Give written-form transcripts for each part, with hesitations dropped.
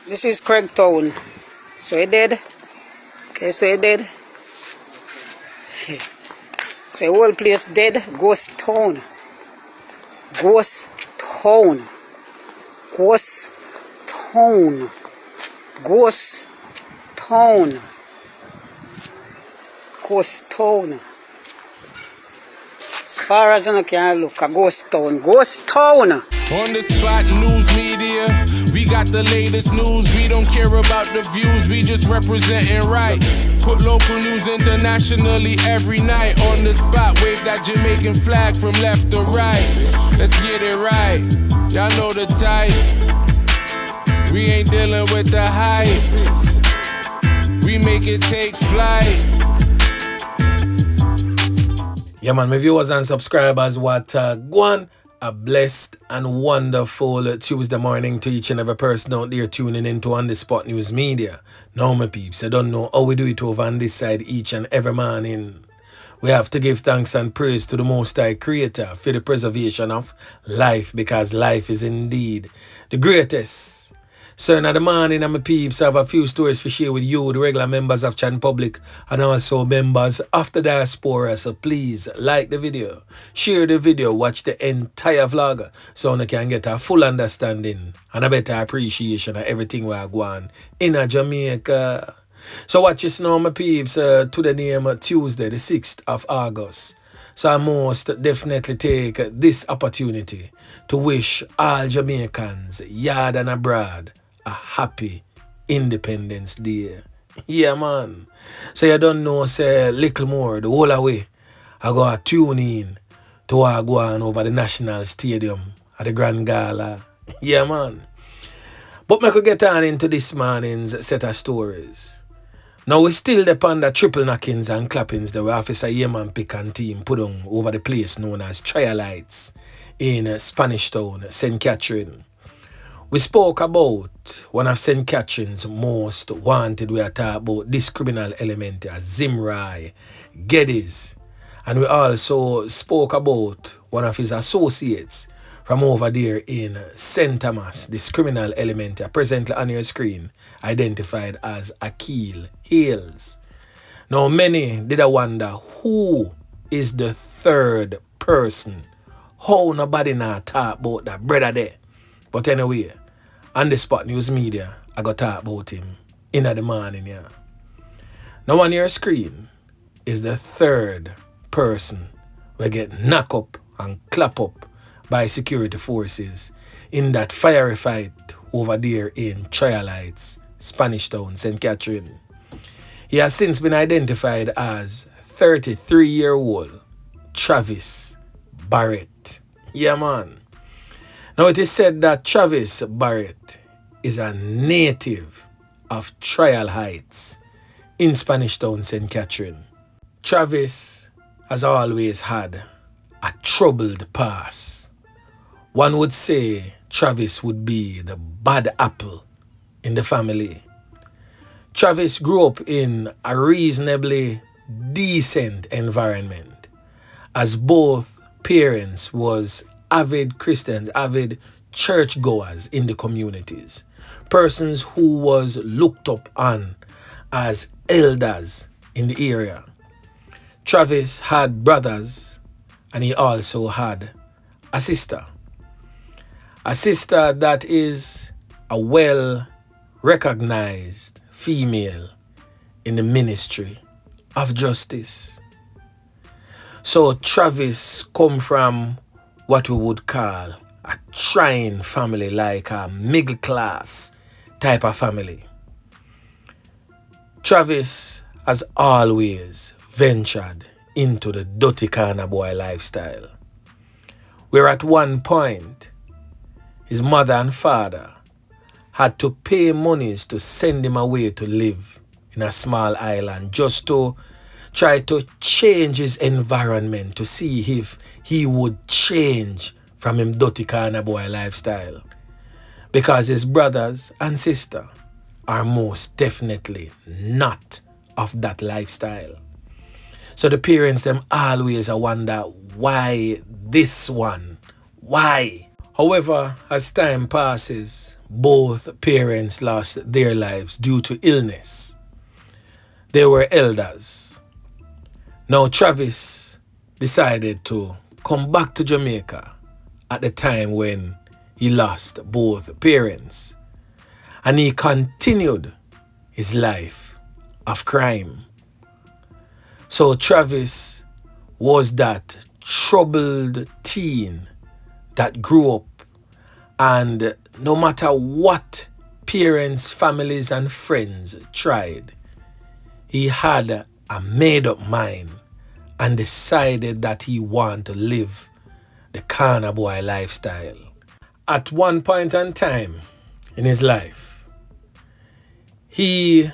This is Craig Town. So he dead. Okay, so he dead. So the whole place dead. Ghost town. Ghost town. Ghost town. Ghost town. Ghost town. As far as I can look, a ghost town. Ghost town. On the spot news media, we got the latest news. We don't care about the views, we just representing right. Put local news internationally every night. On the spot, wave that Jamaican flag from left to right. Let's get it right, y'all know the type. We ain't dealing with the hype. We make it take flight. Yeah man, my viewers and subscribers, what go on. A blessed and wonderful Tuesday morning to each and every person out there tuning into On The Spot News Media. Now my peeps, I don't know how we do it over on this side each and every morning. We have to give thanks and praise to the Most High Creator for the preservation of life, because life is indeed the greatest. So in the morning, my peeps, I have a few stories to share with you, the regular members of Chan Public and also members of the diaspora. So please like the video, share the video, watch the entire vlog so you can get a full understanding and a better appreciation of everything we are going in Jamaica. So watch this now, my peeps, to the name Tuesday, the 6th of August. So I must definitely take this opportunity to wish all Jamaicans, yard and abroad, a happy Independence Day. Yeah, man. So you don't know, say, little more, the whole way, I go tune in to what I go on over the National Stadium at the Grand Gala. Yeah, man. But I could get on into this morning's set of stories. Now we still depend on the triple knockings and clappings that Officer Yeman Pick and team put on over the place known as Tryall in Spanish Town, St. Catherine. We spoke about one of St. Catherine's most wanted. We are talking about this criminal element as Zimrai, Geddes. And we also spoke about one of his associates from over there in St. Thomas, this criminal element presently on your screen, identified as Akil Hales. Now many did wonder who is the third person. How nobody now talk about that brother there. But anyway, On The Spot News Media, I got to talk about him in the morning, yeah. Now on your screen is the third person we get knocked up and clap up by security forces in that fiery fight over there in Tryall, Spanish Town, St. Catherine. He has since been identified as 33-year-old Travis Barrett. Yeah, man. Now it is said that Travis Barrett is a native of Tryall Heights in Spanish Town, St. Catherine. Travis has always had a troubled past. One would say Travis would be the bad apple in the family. Travis grew up in a reasonably decent environment, as both parents was avid Christians, avid churchgoers in the communities, persons who was looked up on as elders in the area. Travis had brothers and he also had a sister. A sister that is a well-recognized female in the ministry of justice. So Travis come from what we would call a trying family, like a middle class type of family. Travis has always ventured into the dirty kind of boy lifestyle, where at one point his mother and father had to pay monies to send him away to live in a small island just to try to change his environment, to see if he would change from him dirty kind of boy lifestyle. Because his brothers and sister are most definitely not of that lifestyle. So the parents them always wonder why this one? Why? However, as time passes, both parents lost their lives due to illness. They were elders. Now Travis decided to come back to Jamaica at the time when he lost both parents, and he continued his life of crime. So Travis was that troubled teen that grew up, and no matter what parents, families and friends tried, he had a made-up mind and decided that he wanted to live the corner boy lifestyle. At one point in time in his life, he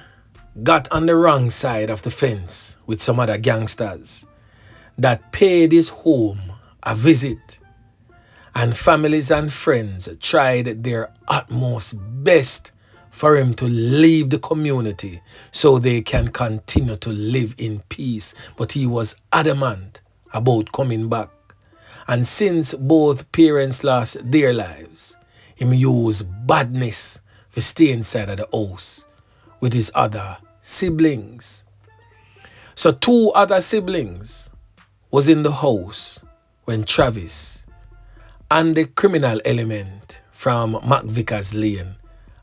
got on the wrong side of the fence with some other gangsters that paid his home a visit, and families and friends tried their utmost best for him to leave the community so they can continue to live in peace. But he was adamant about coming back. And since both parents lost their lives, him used badness to stay inside of the house with his other siblings. So 2 other siblings was in the house when Travis and the criminal element from McVicker's Lane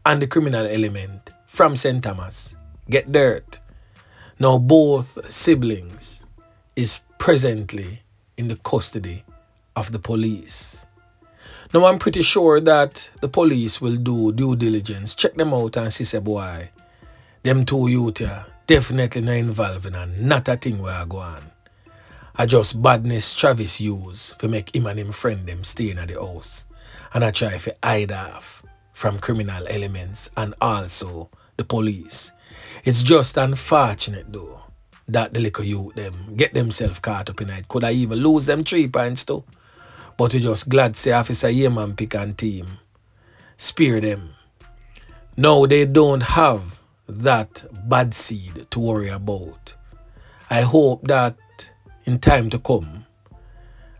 and the criminal element from St. Thomas get dirt. Now both siblings is presently in the custody of the police. Now I'm pretty sure that the police will do due diligence, check them out and see, say, boy, them 2 youth here definitely not involved in and not a thing where I go on. I just badness Travis use to make him and him friend them stay in the house, and I try to hide off from criminal elements and also the police. It's just unfortunate though that the little youth them get themselves caught up in it. Could I even lose them 3 points too? But we just glad say Officer Rayman pick and team spear them. Now they don't have that bad seed to worry about. I hope that in time to come,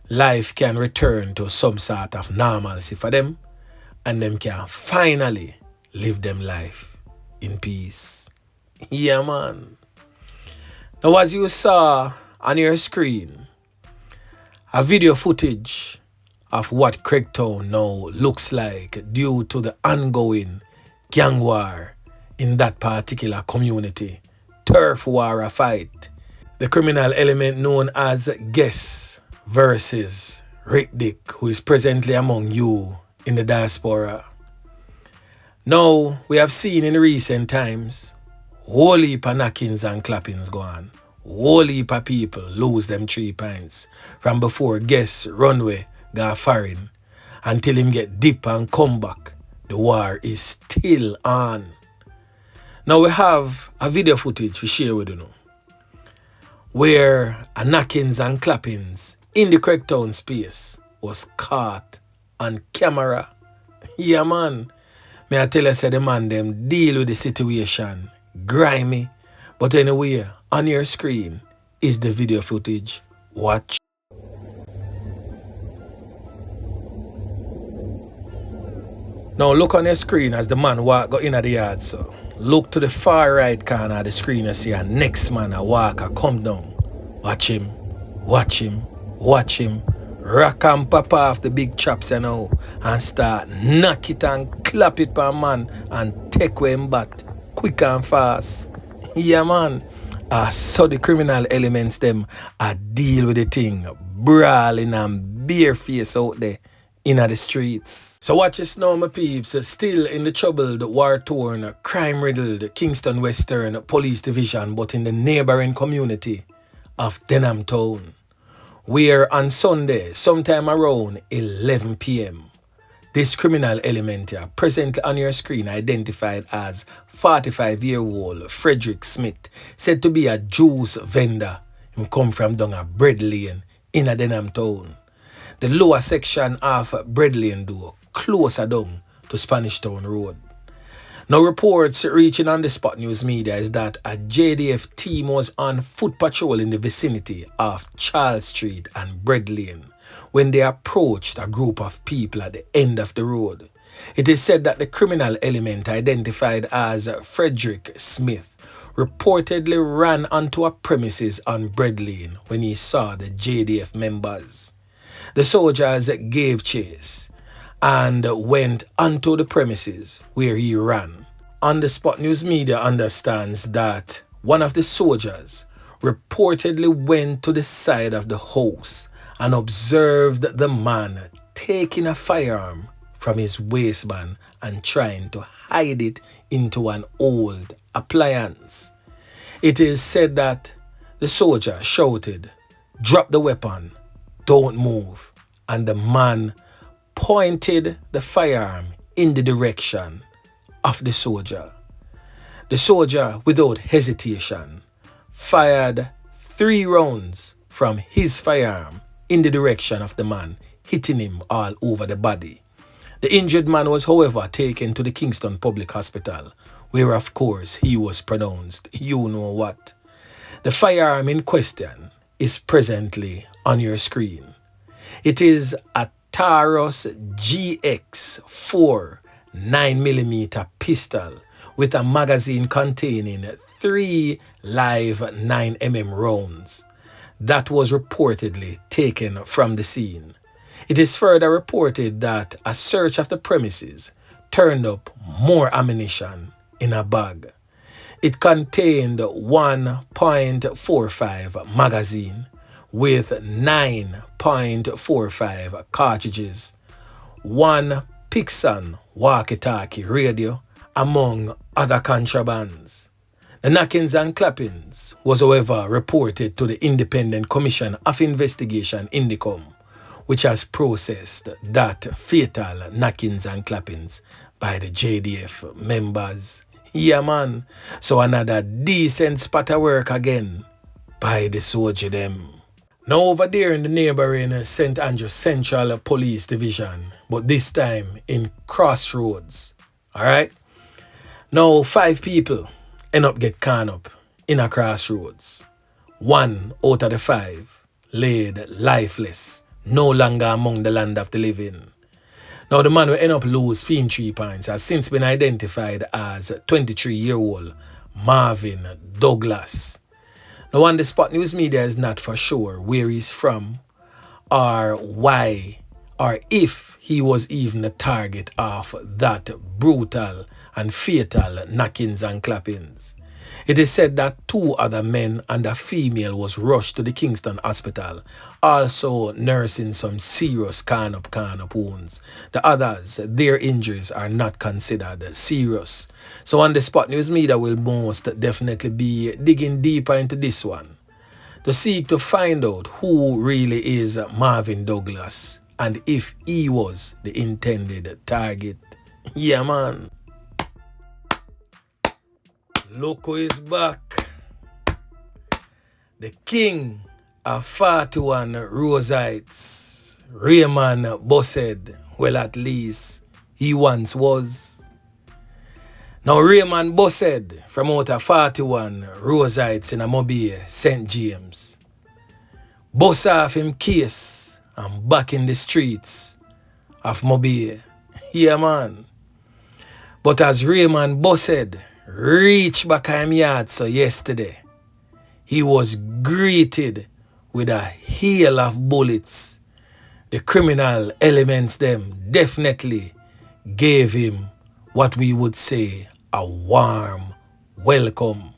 life can return to some sort of normalcy for them, and them can finally live them life in peace. Yeah, man. Now, as you saw on your screen, a video footage of what Craigtown now looks like due to the ongoing gang war in that particular community, turf war fight. The criminal element known as Guess versus Rick Dick, who is presently among you in the diaspora. Now, we have seen in recent times, whole heap of knockings and clappings go on. Whole heap of people lose them 3 pints from before Guess runway got Farin until him get deep and come back. The war is still on. Now we have a video footage to share with you now, where a knockings and clappings in the Craigtown space was caught on camera. Yeah, man. May I tell you, say the man them deal with the situation grimy. But anyway, on your screen is the video footage. Watch. Now look on your screen as the man walk go in the yard, so look to the far right corner of the screen and see a next man a walk a come down. Watch him, watch him, watch him. Rock and pop off the big chops, you know, and start knock it and clap it per man and take away him bat quick and fast. Yeah, man. So the criminal elements them deal with the thing, brawling and bare face out there in the streets. So watch this now, my peeps. Still in the troubled, war-torn, crime-riddled Kingston Western Police Division, but in the neighboring community of Denham Town, where on Sunday, sometime around 11 p.m., this criminal element here, presently on your screen, identified as 45-year-old Frederick Smith, said to be a juice vendor. He come from down a Bread Lane in a Denham Town. The lower section of Bread Lane door, closer down to Spanish Town Road. Now reports reaching on the Spot News Media is that a JDF team was on foot patrol in the vicinity of Charles Street and Bread Lane when they approached a group of people at the end of the road. It is said that the criminal element identified as Frederick Smith reportedly ran onto a premises on Bread Lane when he saw the JDF members. The soldiers gave chase and went onto the premises where he ran. On the spot, news media understands that one of the soldiers reportedly went to the side of the house and observed the man taking a firearm from his waistband and trying to hide it into an old appliance. It is said that the soldier shouted, "Drop the weapon, don't move," and the man pointed the firearm in the direction of the soldier. The soldier, without hesitation, fired 3 rounds from his firearm in the direction of the man, hitting him all over the body. The injured man was, however, taken to the Kingston Public Hospital, where, of course, he was pronounced, you know what. The firearm in question is presently on your screen. It is a Taurus GX4 9mm pistol with a magazine containing 3 live 9mm rounds that was reportedly taken from the scene. It is further reported that a search of the premises turned up more ammunition in a bag. It contained 1.45 magazine with 9.45 cartridges, 1 Pixon walkie-talkie radio, among other contrabands. The knockings and clappings was, however, reported to the Independent Commission of Investigation Indicom, which has processed that fatal knockings and clappings by the JDF members. Yeah, man. So another decent spot of work again by the soldier them. Now over there in the neighboring St. Andrew Central Police Division, but this time in Crossroads. Alright? Now 5 people end up get caught up in a Crossroads. 1 out of the 5 laid lifeless, no longer among the land of the living. Now the man who end up lose 3 points has since been identified as 23-year-old Marvin Douglas. Now on the spot, news media is not for sure where he's from or why or if he was even the target of that brutal and fatal knockings and clappings. It is said that 2 other men and a female was rushed to the Kingston Hospital, also nursing some serious carn-up wounds. The others, their injuries are not considered serious. So on the spot, news media will most definitely be digging deeper into this one to seek to find out who really is Marvin Douglas and if he was the intended target. Yeah, man. Look who is back. The king of 41 Rosites, Rayman Bossed. Well, at least he once was. Now Rayman Bossed from out of 41 Rosites in a Mobile, St. James. Boss off him case and back in the streets of Mobile. Yeah, man. But as Rayman Bossed reached back him yard so yesterday, he was greeted with a hail of bullets. The criminal elements them definitely gave him what we would say a warm welcome.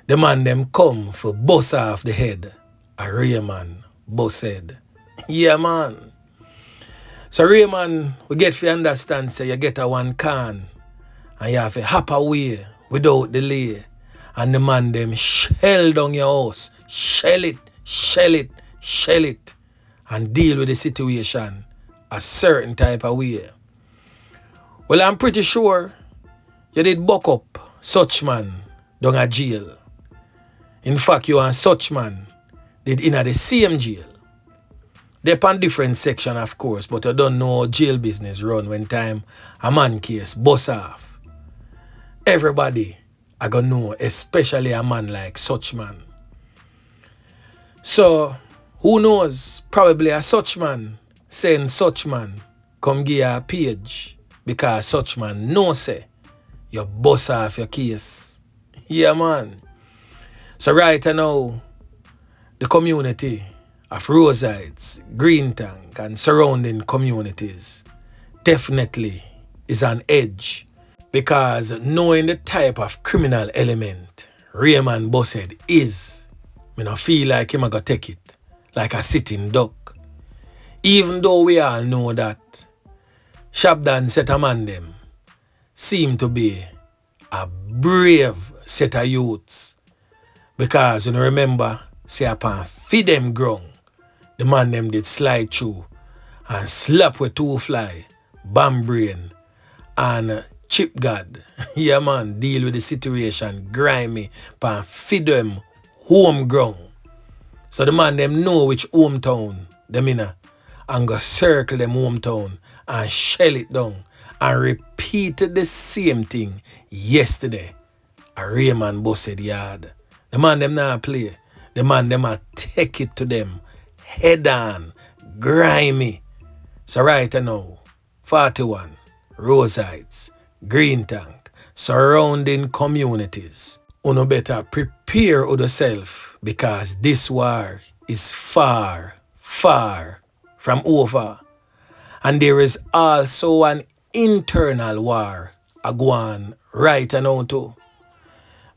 The man them come for bust off the head a Rayman Bossed. Yeah, man. So Rayman, we get to understand say you get a one can and you have to hop away without delay. And the man them shell down your house. Shell it. And deal with the situation a certain type of way. Well, I'm pretty sure you did buck up such man down a jail. In fact, you and such man did in the same jail. They're on different section, of course, but you don't know how jail business run when time a man case bust off. Everybody I gonna know, especially a man like such man. So, who knows, probably a such man saying such man come give you a page because such man know say you bust off your case. Yeah, man. So right now, the community of Crossroads, Green Tank and surrounding communities definitely is on edge because knowing the type of criminal element Rayman Bossed is, me no feel like him a go take it like a sitting duck. Even though we all know that Shabdan set a man them seem to be a brave set of youths because you know, remember, say upon feed them ground, the man them did slide through and slap with two fly, bam brain and chip god. Yeah man, deal with the situation grimy pan feed them home ground. So the man them know which hometown them in and go circle them hometown and shell it down and repeated the same thing yesterday at Rayman Bossed yard. The man them not play. The man them a take it to them head on, grimy. So right now, 41, Crossroads, Green Tank, surrounding communities. Uno better prepare yourself because this war is far, far from over. And there is also an internal war a go on right now too.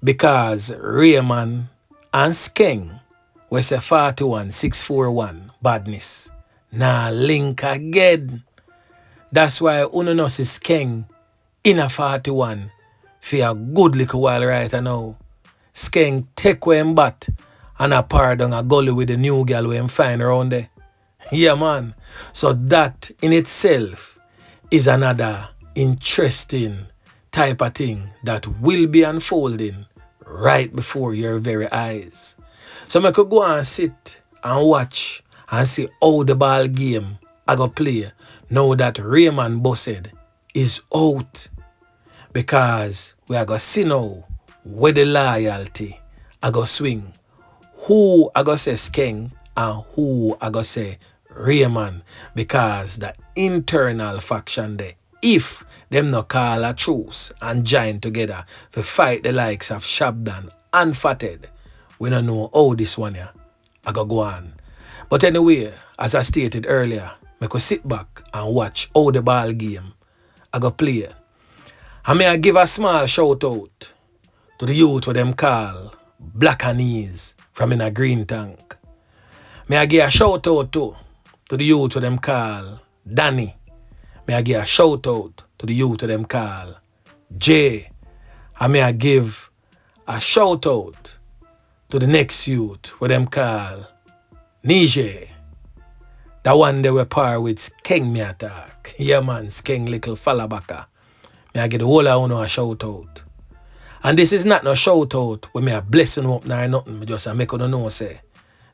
Because Rayman and Skeng, we say 41, 641, badness. Nah, link again. That's why uno no see Skeng in a 41 for a good little while right now. Skeng take away him bat and a pardon a gully with the new girl we him find around there. Yeah man. So that in itself is another interesting type of thing that will be unfolding right before your very eyes. So I could go and sit and watch and see how the ball game I go play now that Rayman Bossed is out. Because we are going to see now where the loyalty I go swing. Who I go say Skeng and who I go say Rayman. Because the internal faction there, if them no call a truce and join together to fight the likes of Shabdan and Fathead, we don't know how this one here I go on. But anyway, as I stated earlier, I could sit back and watch how the ball game I go play. And may I give a small shout out to the youth what them call Black and Knees from in a Green Tank. May I give a shout out to the youth what them call Danny. May I give a shout out to the youth what them call Jay. And may I give a shout out to the next youth what them call Nije. The one they were par with Skeng me attack. Yeah man, Skeng little fallabaka. May I get the whole of you a shout out. And this is not no shout out when me a blessing up nor nothing. Me just a make you know say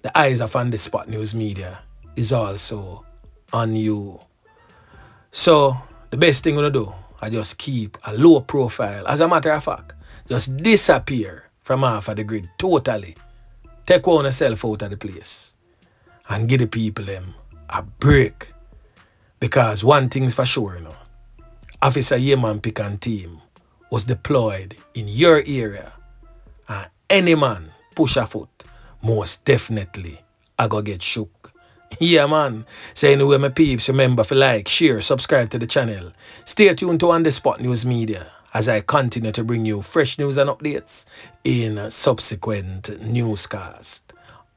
the eyes of On The Spot News Media is also on you. So the best thing you do, I just keep a low profile. As a matter of fact, just disappear from half of the grid totally. Take one yourself out of the place and give the people them a break. Because one thing's for sure, you know. Officer Yeman Pick and team was deployed in your area, and any man push a foot, most definitely I go get shook. Yeah man. So anyway my peeps, remember to like, share, subscribe to the channel. Stay tuned to On The Spot News Media as I continue to bring you fresh news and updates in subsequent newscast.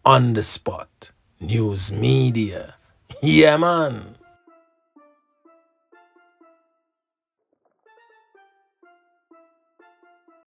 On The Spot News Media. Yeah man.